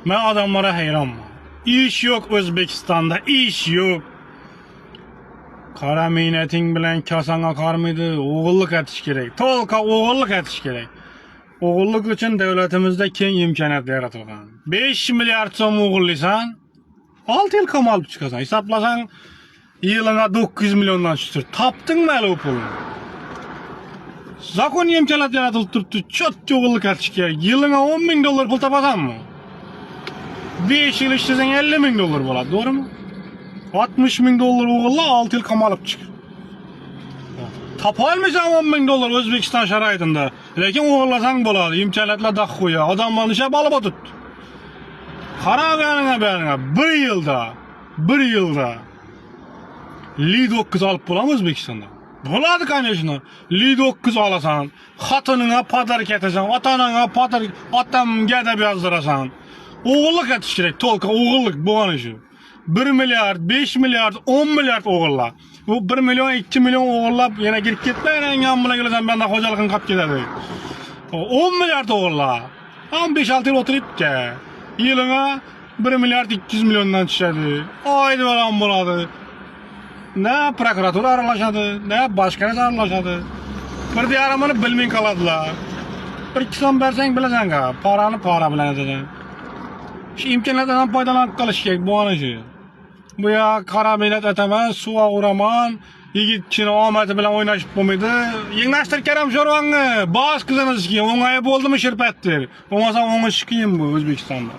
Ben adamlara hayranım. İş yok Özbekistan'da, iş yok. Kara meynetin bilen kasana karmıydı, oğulluk etiş gerek. Tolka oğulluk etiş gerek. Oğulluk için devletimizde keng imkaniyat yaratılgan. 5 milyar so'm oğulluysan, 6 yıl kamal çıkasan. Hesaplasan, yılına 900 milyondan düşür. Taptın mı el o pulunu? Zakon imkaniyat yaratılıp durdu. Çötçü oğulluk etiş gerek. Yılına 10 bin dolar pul tapasan mı? 5 yıl işlesen 50 bin dolar болады, doğru mu? 60 bin dolar oğulla 6 yıl kamalıp çık. Tapalmaysan 10 bin dolar Özbekistan şaraitinde. Lekin oğullasan болады, imkaniyatla da koya. Adamların işe balıp tut. Kara beğenine bir yılda Li-9 alıp bulam Özbekistan'da. Buladı kaynaşına. Li-9 alasan, hatınına padarik etesen, atanana padarik, atam gede yazdırasan. Oğulluk etiş gerek, tolka oğulluk bu an işi. 1 milyar, 5 milyar, 10 milyar oğulla. Bu 1 milyon, 2 milyon oğullap yine girip gitmeyen yanına gelesen ben de hocalıkın kap giderdi. 10 milyar oğulla. 15-6 yıl oturup ki. Yılına 1 milyar 200 milyondan düşerdi. Haydi falan buladı. Ne prokuratura aralaşadı, ne başkanı aralaşadı. Bir diyaramını bilmeyin kaladılar. Bir iki son versen bilesen ka, paranı para bilen edeceksin. Şu imkanlardan faydalanıp kalış gerek bu an işi. Bu ya kara millet etemez, suğa uğraman, yigit çini Ahmet'i bilen oynaşıp bulmaydı. Yengnaştır Kerem Şorvan'ı, bağız kızınız ki, ona ayıp oldu mu şirpettir. Olmasa onu şıkayım bu Özbekistan'da.